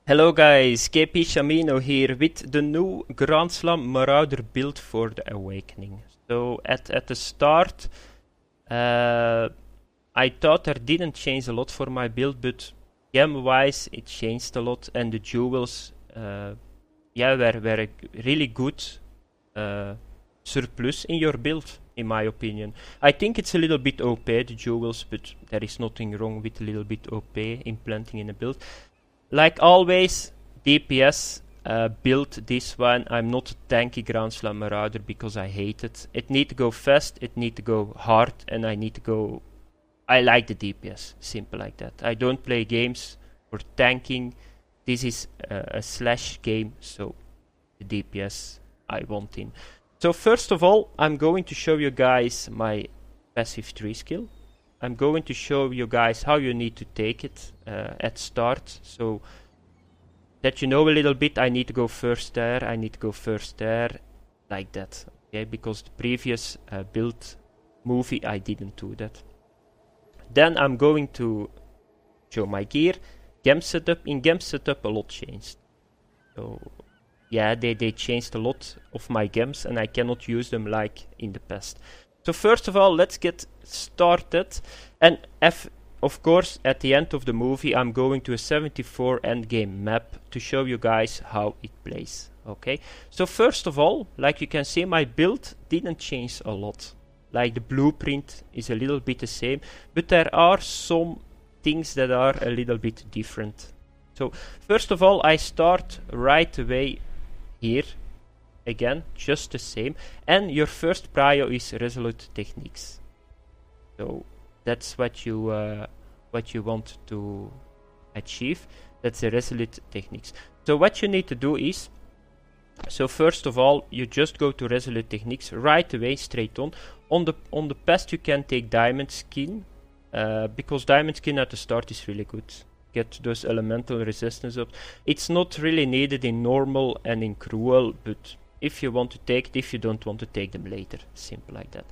Hello guys, KP Shamino here with the new Grand Slam Marauder build for the Awakening. So at the start, I thought there didn't change a lot for my build, but game-wise it changed a lot, and the jewels, were a really good surplus in your build, in my opinion. I think it's a little bit OP, the jewels, but there is nothing wrong with a little bit OP implanting in a build. Like always, DPS build this one. I'm not a tanky Grand Slam Marauder because I hate it. It need to go fast, it need to go hard, and I need to go... I like the DPS, simple like that. I don't play games for tanking. This is a slash game, so the DPS I want in. So first of all, I'm going to show you guys my passive 3 skill. I'm going to show you guys how you need to take it at start, so that you know a little bit. I need to go first there, I need to go first there, like that, okay, because the previous build movie I didn't do that. Then I'm going to show my gear. Game setup. In game setup a lot changed. So yeah, they changed a lot of my gems and I cannot use them like in the past. So first of all, let's get started. And of course, at the end of the movie, I'm going to a 74 endgame map to show you guys how it plays. Okay. So first of all, like you can see, my build didn't change a lot. Like the blueprint is a little bit the same, but there are some things that are a little bit different. So first of all, I start right away here. Again, just the same, and your first prio is resolute techniques. So that's what you want to achieve. That's the resolute techniques. So what you need to do is, so first of all, you just go to resolute techniques right away, straight on. On the past, you can take diamond skin, because diamond skin at the start is really good. Get those elemental resistance up. It's not really needed in normal and in cruel, but if you want to take it, if you don't want to take them later, simple like that.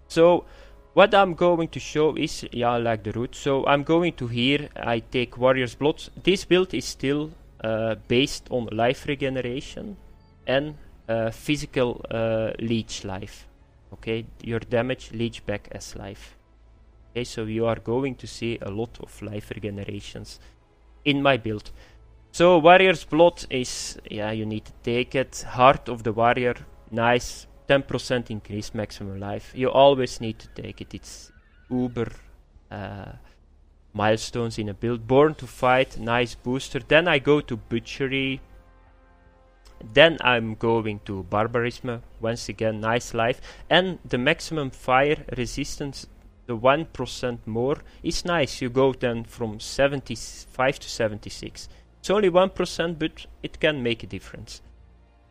So what I'm going to show is, like the route. So I'm going to here, I take Warrior's Blood. This build is still based on life regeneration and physical leech life. Okay, your damage leech back as life. Okay, so you are going to see a lot of life regenerations in my build. So Warrior's Blood is, you need to take it. Heart of the Warrior, nice, 10% increased maximum life. You always need to take it. It's uber milestones in a build. Born to Fight, nice booster. Then I go to Butchery. Then I'm going to Barbarism, once again, nice life. And the maximum fire resistance, the 1% more, is nice. You go then from 75 to 76. It's only 1%, but it can make a difference.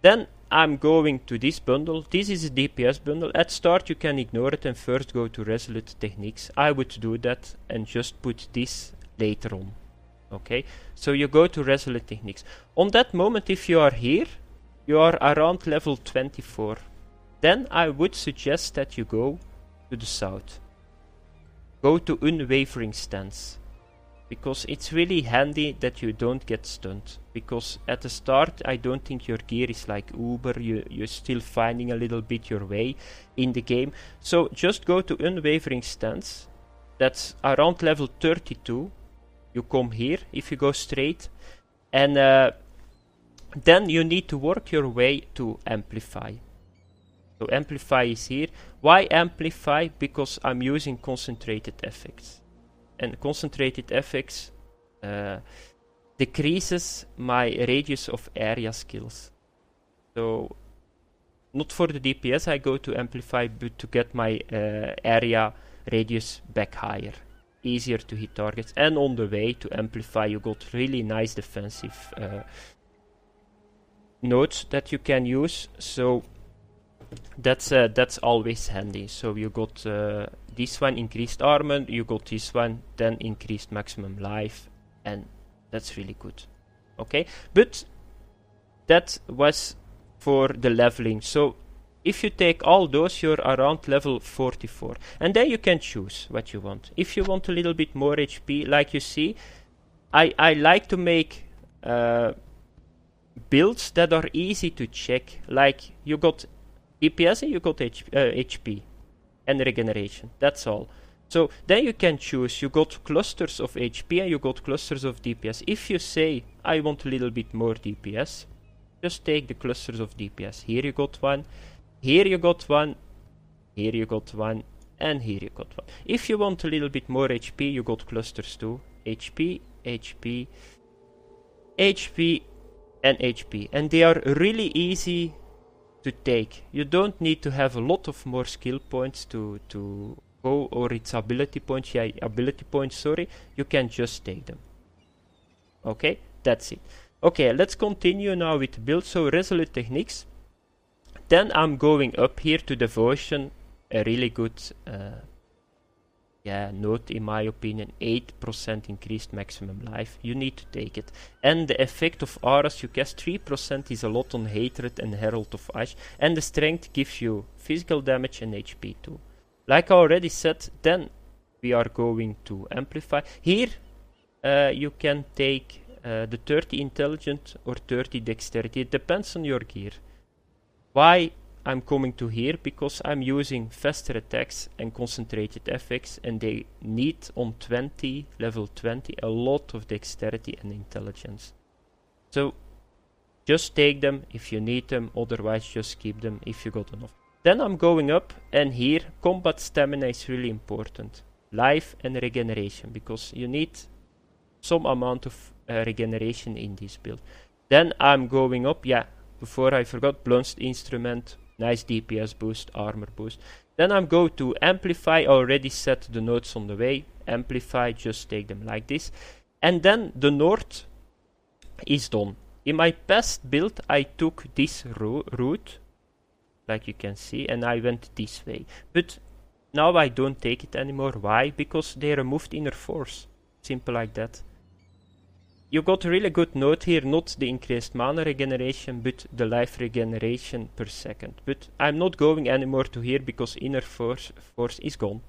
Then I'm going to this bundle. This is a DPS bundle. At start you can ignore it and first go to resolute techniques. I would do that and just put this later on. Okay, so you go to resolute techniques. On that moment, if you are here, you are around level 24. Then I would suggest that you go to the south. Go to unwavering stance. Because it's really handy that you don't get stunned. Because at the start, I don't think your gear is like uber. You're still finding a little bit your way in the game. So just go to unwavering stance. That's around level 32. You come here, if you go straight. And then you need to work your way to amplify. So amplify is here. Why amplify? Because I'm using concentrated effects. And concentrated effects decreases my radius of area skills. So not for the DPS I go to amplify, but to get my area radius back higher. Easier to hit targets. And on the way to amplify you got really nice defensive nodes that you can use. So that's always handy. So you got this one, increased armor, you got this one, then increased maximum life, and that's really good. Okay, but that was for the leveling. So if you take all those, you're around level 44, and then you can choose what you want. If you want a little bit more HP, like you see, I like to make builds that are easy to check. Like you got DPS and you got HP and regeneration. That's all. So then you can choose. You got clusters of HP and you got clusters of DPS. If you say I want a little bit more DPS, just take the clusters of DPS. Here you got one. Here you got one. Here you got one. And here you got one. If you want a little bit more HP, you got clusters too. HP, HP, HP, and HP. And they are really easy to take. You don't need to have a lot of more skill points to go, or it's ability points. Yeah, ability points, sorry. You can just take them. Okay, that's it. Okay, let's continue now with build. So Resolute Techniques. Then I'm going up here to Devotion. A really good note in my opinion. 8% increased maximum life. You need to take it. And the effect of auras you cast 3% is a lot on Hatred and Herald of Ash. And the strength gives you physical damage and HP too. Like I already said, then we are going to amplify. Here you can take the 30 intelligent or 30 dexterity. It depends on your gear. Why I'm coming to here? Because I'm using faster attacks and concentrated effects, and they need on 20, level 20, a lot of dexterity and intelligence. So just take them if you need them, otherwise just keep them if you got enough. Then I'm going up, and here combat stamina is really important. Life and regeneration, because you need some amount of regeneration in this build. Then I'm going up, before I forgot, Blunched Instrument, nice DPS boost, armor boost. Then I'm going to Amplify. I already set the notes on the way. Amplify, just take them like this. And then the North is done. In my past build, I took this route, like you can see, and I went this way. But now I don't take it anymore. Why? Because they removed Inner Force. Simple like that. You got a really good note here, not the increased mana regeneration, but the life regeneration per second. But I'm not going anymore to here because Inner Force is gone.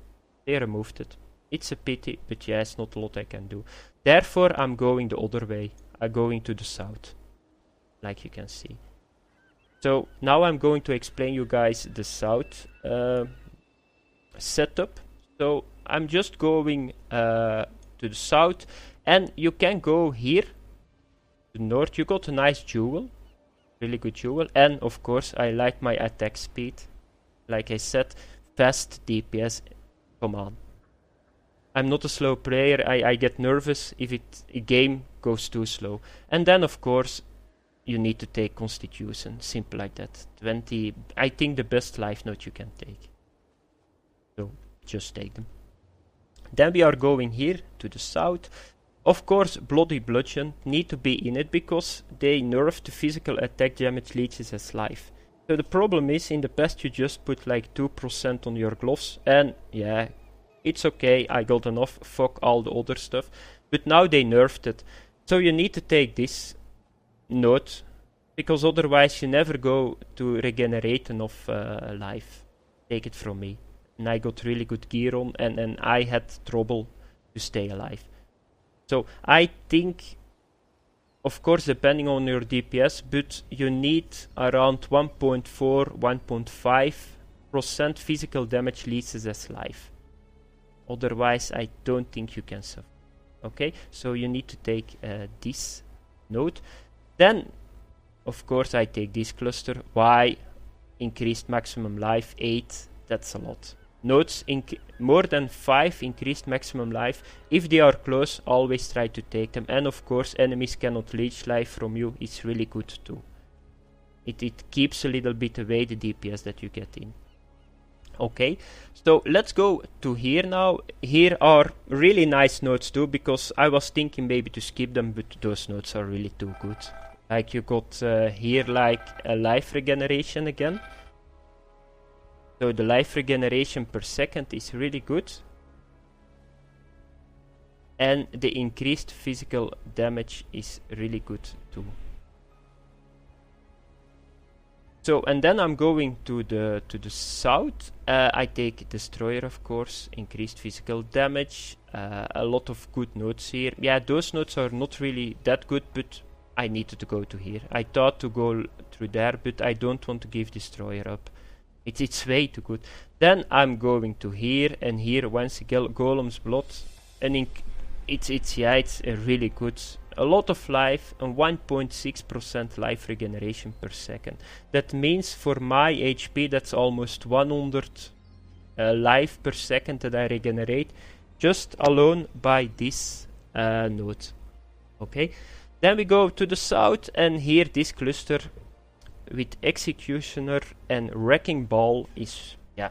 They removed it. It's a pity, but yeah, it's not a lot I can do. Therefore, I'm going the other way. I'm going to the south, like you can see. So now I'm going to explain you guys the south setup. So I'm just going to the south. And you can go here, to the north. You got a nice jewel, really good jewel. And of course, I like my attack speed. Like I said, fast DPS, come on. I'm not a slow player. I get nervous if a game goes too slow. And then of course, you need to take Constitution, simple like that. 20, I think the best life note you can take. So, just take them. Then we are going here, to the south. Of course, Bloody Bludgeon need to be in it because they nerfed the physical attack damage leeches as life. So the problem is, in the past you just put like 2% on your gloves, and yeah, it's okay, I got enough, fuck all the other stuff. But now they nerfed it. So you need to take this note, because otherwise you never go to regenerate enough life. Take it from me. And I got really good gear on, and I had trouble to stay alive. So I think, of course, depending on your DPS, but you need around 1.4, 1.5% physical damage leeches as life. Otherwise, I don't think you can survive. Okay, so you need to take this node. Then, of course, I take this cluster. Why? Increased maximum life, 8, that's a lot. Nodes more than 5 increased maximum life. If they are close, always try to take them. And of course, enemies cannot leech life from you. It's really good too. It keeps a little bit away the DPS that you get in. Okay, so let's go to here now. Here are really nice nodes too, because I was thinking maybe to skip them, but those nodes are really too good. Like you got here like a life regeneration again. So the life regeneration per second is really good. And the increased physical damage is really good too. So, and then I'm going to the south. I take Destroyer, of course, increased physical damage, a lot of good nodes here. Yeah, those nodes are not really that good, but I needed to go to here. I thought to go through there, but I don't want to give Destroyer up. It's way too good. Then I'm going to here, and here once Golem's Blood. And it's a really good. A lot of life and 1.6% life regeneration per second. That means for my HP, that's almost 100 life per second that I regenerate, just alone by this node. Okay. Then we go to the south, and here this cluster with Executioner and Wrecking Ball is, yeah,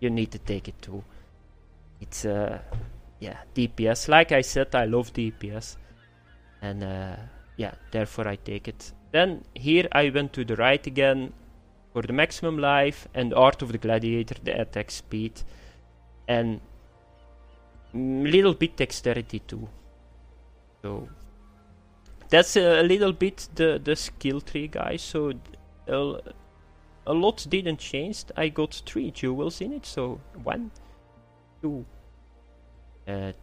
you need to take it too. It's, yeah, DPS. Like I said, I love DPS. And, yeah, therefore I take it. Then here I went to the right again for the maximum life and Art of the Gladiator, the attack speed. And little bit dexterity too. So that's a little bit the skill tree, guys. So a lot didn't change. I got 3 jewels in it. So 1, 2,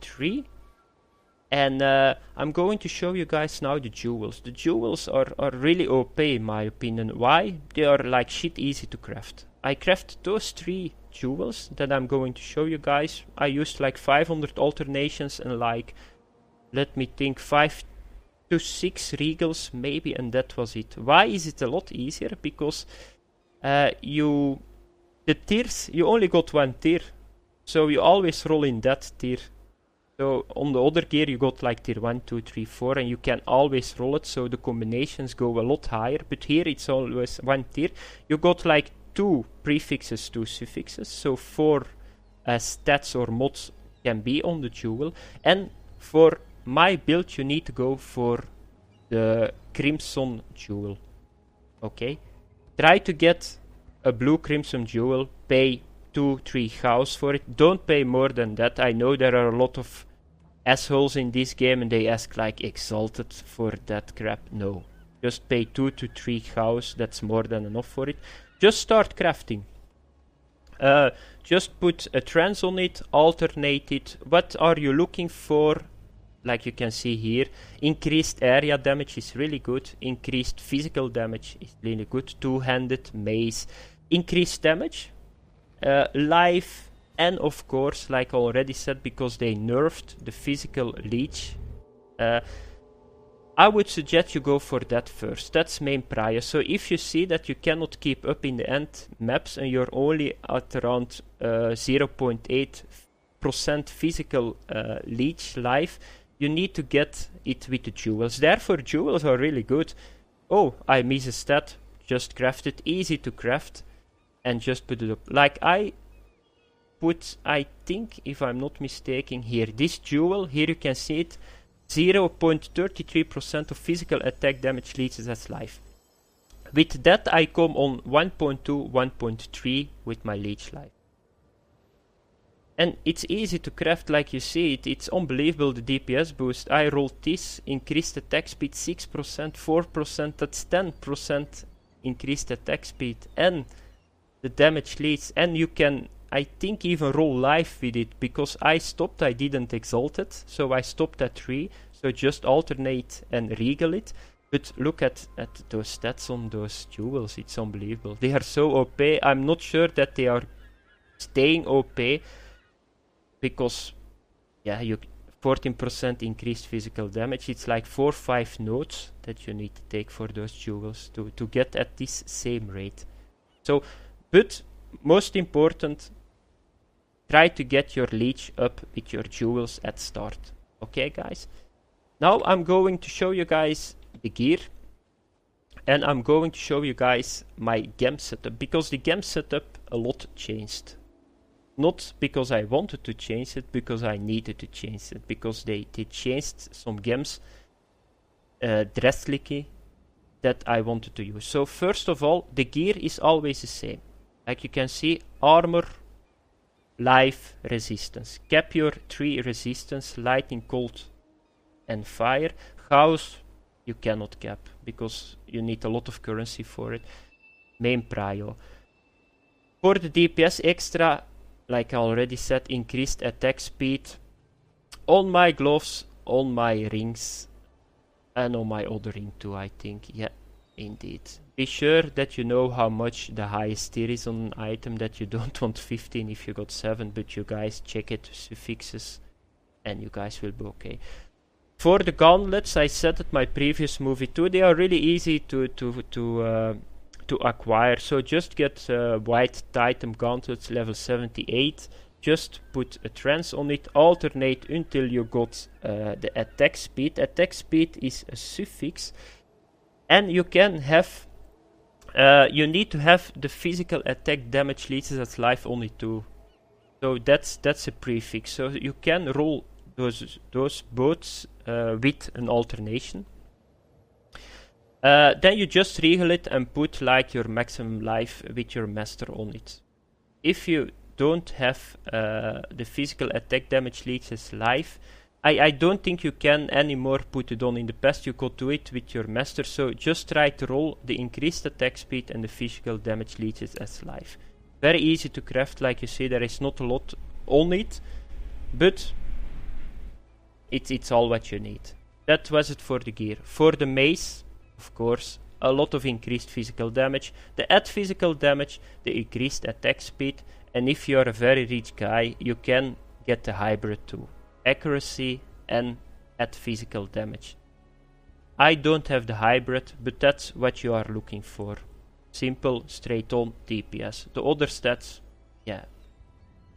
3. And I'm going to show you guys now the jewels. The jewels are really OP in my opinion. Why? They are like shit easy to craft. I crafted those 3 jewels that I'm going to show you guys. I used like 500 alternations and like, let me think, 5 to 6 regals maybe, and that was it. Why is it a lot easier? Because the tiers, you only got 1 tier. So you always roll in that tier. So on the other gear you got like tier 1, 2, 3, 4 and you can always roll it, so the combinations go a lot higher. But here it's always 1 tier. You got like 2 prefixes, 2 suffixes, so 4 stats or mods can be on the jewel. And for my build you need to go for the Crimson Jewel. Okay? Try to get a blue Crimson Jewel, pay 2-3 house for it. Don't pay more than that. I know there are a lot of assholes in this game and they ask like Exalted for that crap. No. Just pay 2 to 3 house. That's more than enough for it. Just start crafting. Just put a trance on it, alternate it. What are you looking for? Like you can see here, increased area damage is really good. Increased physical damage is really good. Two-handed mace. Increased damage. Life, and of course, like I already said, because they nerfed the physical leech, I would suggest you go for that first. That's main prior. So if you see that you cannot keep up in the end maps and you're only at around 0.8% physical leech life, you need to get it with the jewels. Therefore, jewels are really good. Oh, I miss a stat. Just craft it. Easy to craft. And just put it up. Like I put, I think, if I'm not mistaken, here, this jewel, here you can see it, 0.33% of physical attack damage leaches as life. With that I come on 1.2, 1.3 with my leech life. And it's easy to craft, like you see it, it's unbelievable the DPS boost. I rolled this, increased attack speed 6%, 4%, that's 10% increased attack speed. And the damage leads, and you can, I think, even roll life with it, because I stopped, I didn't exalt it, so I stopped at 3, so just alternate and regal it. But look at those stats on those jewels, it's unbelievable. They are so OP, I'm not sure that they are staying OP, because, yeah, you 14% increased physical damage, it's like 4-5 nodes that you need to take for those jewels to get at this same rate. So, but most important, try to get your leech up with your jewels at start. Okay, guys? Now I'm going to show you guys the gear. And I'm going to show you guys my gem setup. Because the gem setup a lot changed. Not because I wanted to change it, because I needed to change it. Because they changed some gems drastically that I wanted to use. So first of all, the gear is always the same. Like you can see, armor, life, resistance. Cap your 3 resistance, lightning, cold, and fire. House, you cannot cap, because you need a lot of currency for it. Main prio. For the DPS extra, like I already said, increased attack speed. On my gloves, on my rings, And on my other ring too, I think. Yeah, indeed. Be sure that you know how much the highest tier is on an item, that you don't want 15 if you got 7, but you guys check it, suffixes, and you guys will be okay. For the gauntlets, I said at my previous movie too, they are really easy to acquire. So just get white Titan gauntlets level 78. Just put a trance on it, alternate until you got the attack speed. Attack speed is a suffix, and you can have, you need to have the physical attack damage leeches as life only 2. So that's a prefix. So you can roll those both with an alternation. Then you just reheal it and put like your maximum life with your master on it. If you don't have the physical attack damage leeches life, I don't think you can anymore put it on. In the past you could do it with your master, so just try to roll the increased attack speed and the physical damage leeches as life. Very easy to craft, like you see, there is not a lot on it, but it's all what you need. That was it for the gear. For the mace, of course, a lot of increased physical damage, the add physical damage, the increased attack speed, and if you are a very rich guy, you can get the hybrid too. Accuracy and add physical damage. I don't have the hybrid, but that's what you are looking for. Simple, straight on DPS. The other stats, yeah,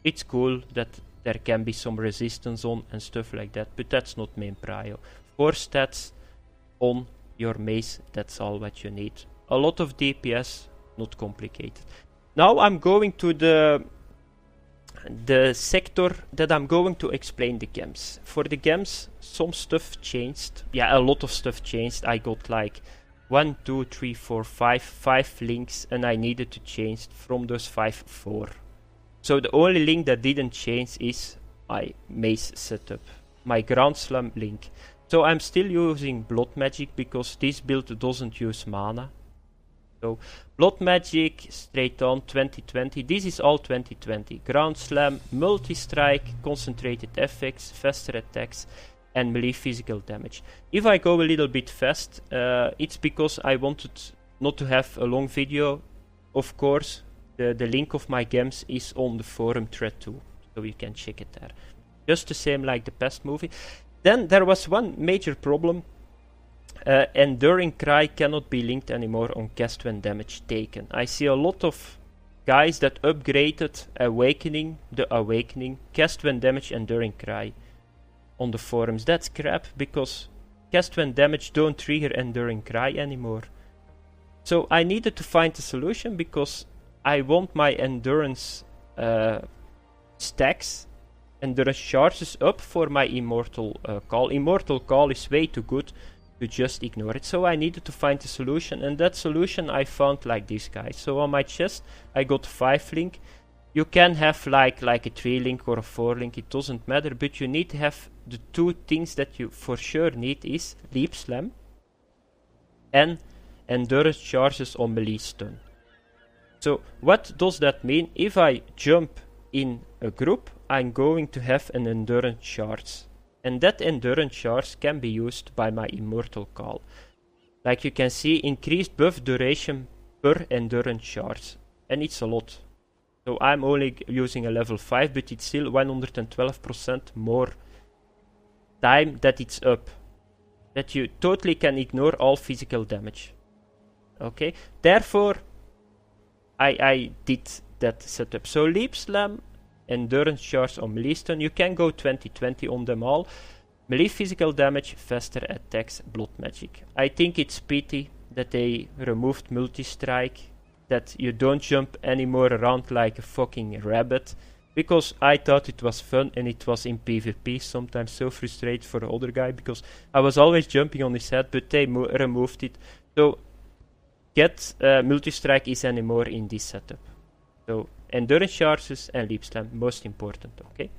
it's cool that there can be some resistance on and stuff like that, but that's not main prio. 4 stats on your mace, that's all what you need. A lot of DPS, not complicated. Now I'm going to the sector that I'm going to explain the gems. For the gems, some stuff changed. Yeah, a lot of stuff changed. I got like 1, 2, 3, 4, 5 links, and I needed to change from those 5, 4. So the only link that didn't change is my mace setup, my Grand Slam link. So I'm still using Blood Magic because this build doesn't use mana. So Blood Magic, straight on 2020, this is all 2020. Grand Slam, multi-strike, concentrated effects, faster attacks, and melee physical damage. If I go a little bit fast, it's because I wanted not to have a long video. Of course, the link of my gems is on the forum thread too, so you can check it there. Just the same like the past movie. Then there was one major problem. Enduring Cry cannot be linked anymore on cast when damage taken. I see a lot of guys that upgraded the Awakening, cast when damage, Enduring Cry on the forums. That's crap, because cast when damage don't trigger Enduring Cry anymore. So I needed to find a solution, because I want my endurance stacks, endurance charges up for my Immortal Call. Immortal Call is way too good to just ignore it. So I needed to find a solution, and that solution I found like this, guys. So on my chest I got 5 link. You can have like a 3 link or a 4 link, it doesn't matter, but you need to have the 2 things that you for sure need is Leap Slam and endurance charges on melee stun. So what does that mean? If I jump in a group, I'm going to have an endurance charge. And that endurance charge can be used by my Immortal Call. Like you can see, increased buff duration per endurance charge. And it's a lot. So I'm only using a level 5, but it's still 112% more time that it's up. That you totally can ignore all physical damage. Okay, therefore I did that setup. So Leap Slam, endurance charge on melee stun, you can go 20-20 on them all. Melee physical damage, faster attacks, Blood Magic. I think it's pity that they removed multi-strike, that you don't jump anymore around like a fucking rabbit, because I thought it was fun, and it was in PvP sometimes so frustrated for the other guy, because I was always jumping on his head, but they removed it. So get multi-strike is anymore in this setup. So endurance charges and Leap Slam, most important, okay?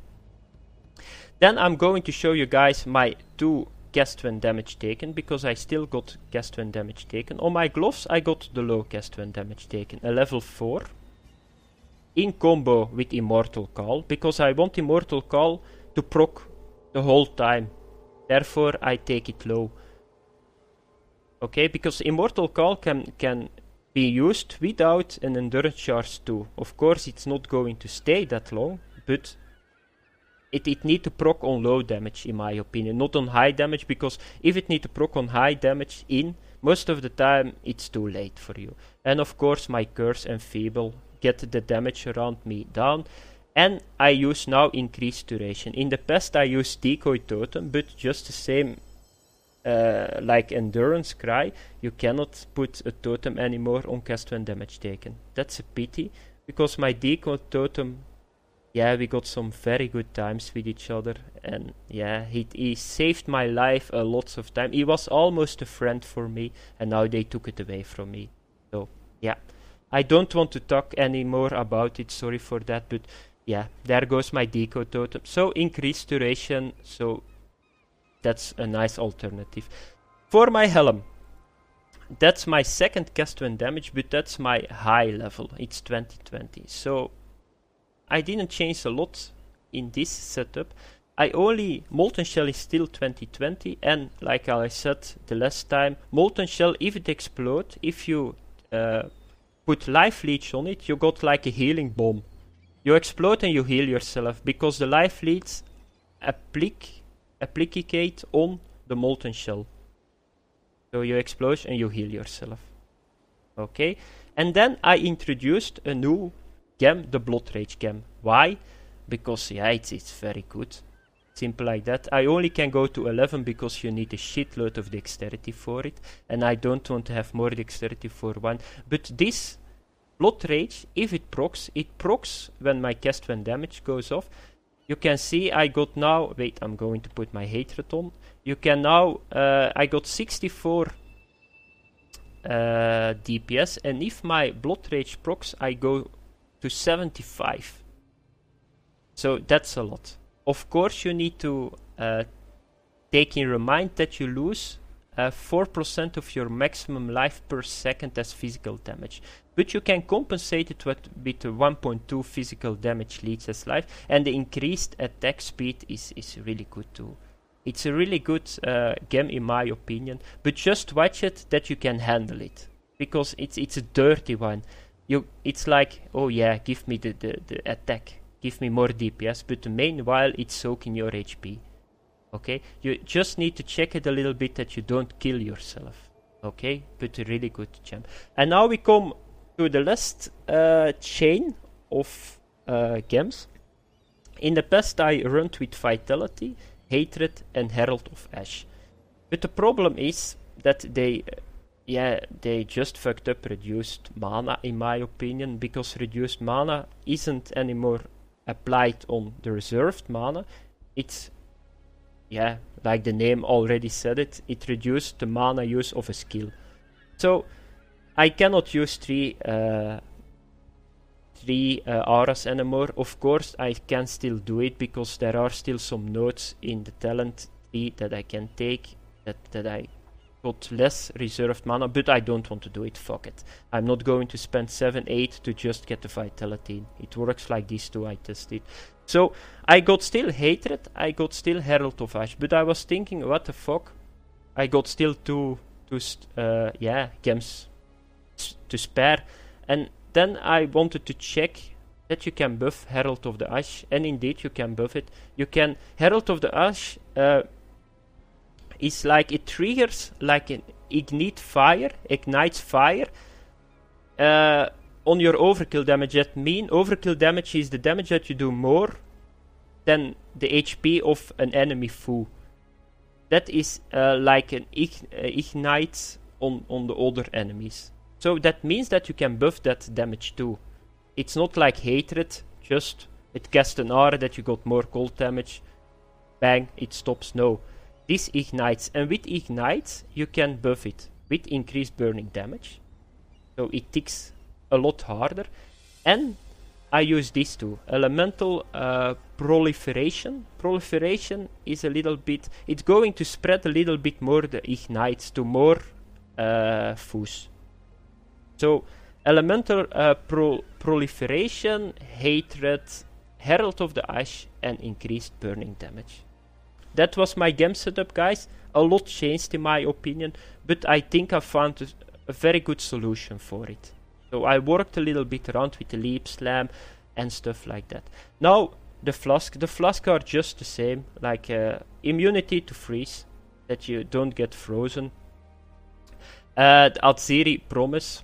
Then I'm going to show you guys my 2 cast when damage taken, because I still got cast when damage taken. On my gloves I got the low cast when damage taken, a level 4. In combo with Immortal Call, because I want Immortal Call to proc the whole time. Therefore I take it low. Okay, because Immortal Call can be used without an Endurance Charge too. Of course, it's not going to stay that long, but it need to proc on low damage, in my opinion, not on high damage, because if it need to proc on high damage most of the time it's too late for you. And of course my Curse and Feeble get the damage around me down, and I use now Increased Duration. In the past I used Decoy Totem, but just the same like Endurance Cry, you cannot put a totem anymore on cast when damage taken. That's a pity, because my Decoy Totem, yeah, we got some very good times with each other, and yeah, he saved my life a lots of time. He was almost a friend for me, and now they took it away from me. So yeah, I don't want to talk anymore about it, sorry for that, but yeah, there goes my Deco Totem. So Increased Duration, so that's a nice alternative. For my Helm, that's my second cast when damage, but that's my high level, it's 2020. So I didn't change a lot in this setup. Molten Shell is still 2020, and like I said the last time, Molten Shell, if it explodes, if you put Life Leech on it, you got like a healing bomb. You explode and you heal yourself, because the Life Leech applicate on the Molten Shell. So you explode and you heal yourself. Okay, and then I introduced a new gem, the Blood Rage gem. Why? Because yeah, it's very good. Simple like that. I only can go to 11 because you need a shitload of dexterity for it, and I don't want to have more dexterity for one. But this Blood Rage, if it procs when my cast when damage goes off. You can see I got now, wait, I'm going to put my Hatred on. You can now, I got 64 DPS, and if my Blood Rage procs, I go to 75. So that's a lot. Of course, you need to take in mind that you lose 4% of your maximum life per second as physical damage. But you can compensate it with 1.2 physical damage leads as life, and the increased attack speed is really good too. It's a really good gem in my opinion, but just watch it that you can handle it, because it's a dirty one. It's like, oh yeah, give me the attack, give me more DPS, but meanwhile it's soaking your HP. Okay, you just need to check it a little bit that you don't kill yourself. Okay, but a really good gem. And now we come to the last chain of gems. In the past I run with Vitality, Hatred and Herald of Ash. But the problem is that they just fucked up reduced mana, in my opinion, because reduced mana isn't anymore applied on the reserved mana. It's, yeah, like the name already said it reduced the mana use of a skill. So I cannot use three auras anymore. Of course I can still do it, because there are still some nodes in the talent tree that I can take, that I got less reserved mana, but I don't want to do it, fuck it. I'm not going to spend 7-8 to just get the Vitality in. It works like this too, I tested. So I got still Hatred, I got still Herald of Ash, but I was thinking, what the fuck? I got still two gems to spare, and then I wanted to check that you can buff Herald of the Ash, and indeed you can buff it. You can, Herald of the Ash is like, it triggers like an ignites fire on your overkill damage. That means overkill damage is the damage that you do more than the HP of an enemy foe. That is like an ignite on the other enemies. So that means that you can buff that damage too. It's not like Hatred, just it casts an aura that you got more cold damage, bang, it stops. No, this ignites, and with ignites you can buff it with increased burning damage, so it ticks a lot harder. And I use these two, Elemental Proliferation. Proliferation is a little bit, it's going to spread a little bit more the ignites to more foes. So Elemental Proliferation, Hatred, Herald of the Ash, and increased burning damage. That was my gem setup, guys. A lot changed in my opinion, but I think I found a very good solution for it. So I worked a little bit around with the leap slam and stuff like that. Now the flask are just the same, like immunity to freeze, that you don't get frozen. The Alziri promise,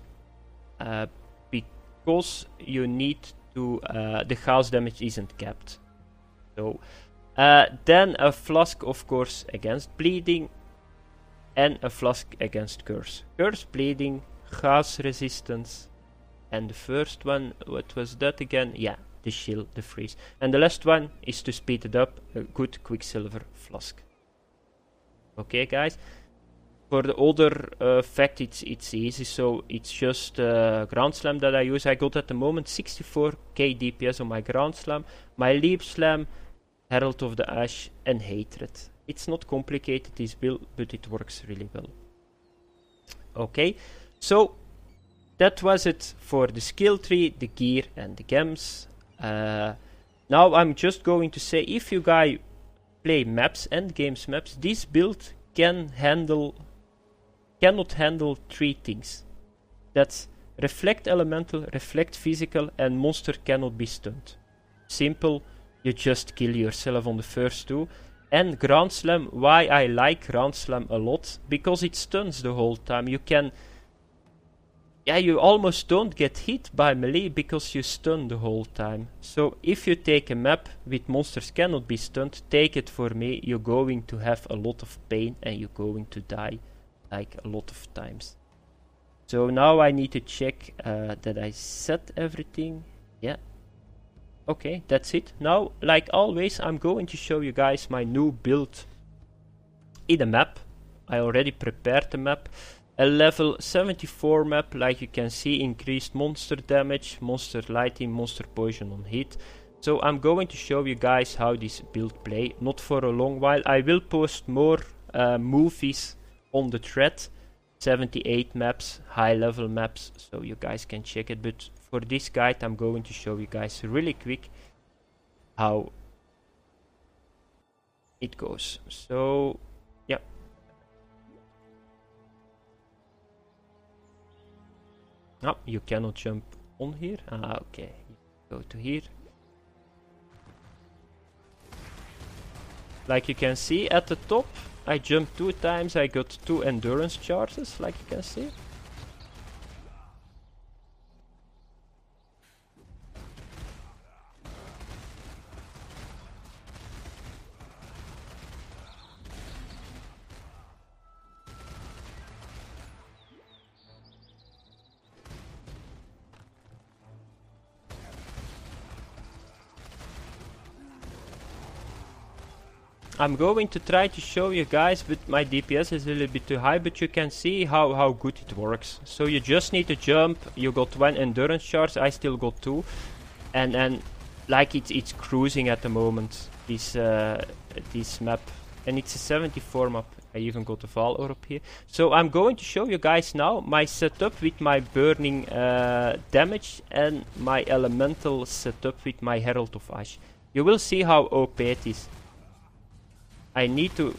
because you need to, the chaos damage isn't capped. So then a flask, of course, against bleeding, and a flask against curse. Curse, bleeding, chaos resistance, and the first one, what was that again? Yeah, the shield, the freeze. And the last one is to speed it up, a good Quicksilver flask. Okay, guys. For the other effect, it's easy. So it's just Ground Slam that I use. I got at the moment 64k DPS on my Ground Slam, my Leap Slam, Herald of the Ash, and Hatred. It's not complicated, this build, but it works really well. Okay, so that was it for the skill tree, the gear, and the gems. Now I'm just going to say, if you guys play maps and games maps, this build cannot handle three things. That's reflect elemental, reflect physical, and monster cannot be stunned. Simple, you just kill yourself on the first two. And Ground Slam, why I like Ground Slam a lot? Because it stuns the whole time. You can... Yeah, you almost don't get hit by melee because you stun the whole time. So if you take a map with monsters cannot be stunned, take it for me, you're going to have a lot of pain and you're going to die like a lot of times. So now I need to check that I set everything. Yeah. Okay, that's it. Now, like always, I'm going to show you guys my new build in a map. I already prepared the map. A level 74 map, like you can see, increased monster damage, monster lighting, monster poison on hit. So I'm going to show you guys how this build play, not for a long while. I will post more movies on the thread, 78 maps, high level maps, so you guys can check it. But for this guide I'm going to show you guys really quick how it goes. So yeah. No, you cannot jump on here. Okay, go to here. Like you can see at the top, I jumped 2 times, I got 2 endurance charges, like you can see. I'm going to try to show you guys, but my DPS is a little bit too high, but you can see how good it works. So you just need to jump, you got 1 endurance charge, I still got 2. And like it's cruising at the moment, this map. And it's a 74 map, I even got a Val Orb here. So I'm going to show you guys now my setup with my burning damage and my elemental setup with my Herald of Ash. You will see how OP it is. I need to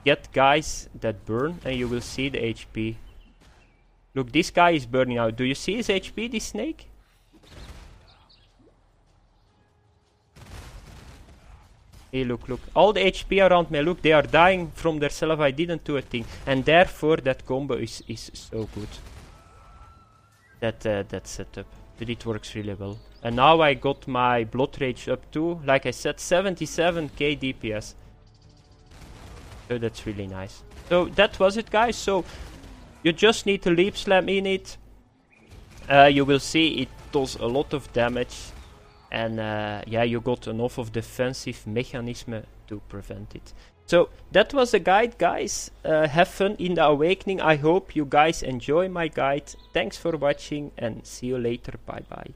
get guys that burn and you will see the HP. Look, this guy is burning out. Do you see his HP, this snake? Hey, look. All the HP around me, look, they are dying from themselves. I didn't do a thing. And therefore that combo is so good. That setup. But it works really well. And now I got my Blood Rage up to, like I said, 77k DPS. So that's really nice. So that was it, guys. So you just need to Leap Slam in it. You will see it does a lot of damage. And yeah, you got enough of defensive mechanism to prevent it. So that was the guide, guys. Have fun in the Awakening. I hope you guys enjoy my guide. Thanks for watching and see you later. Bye bye.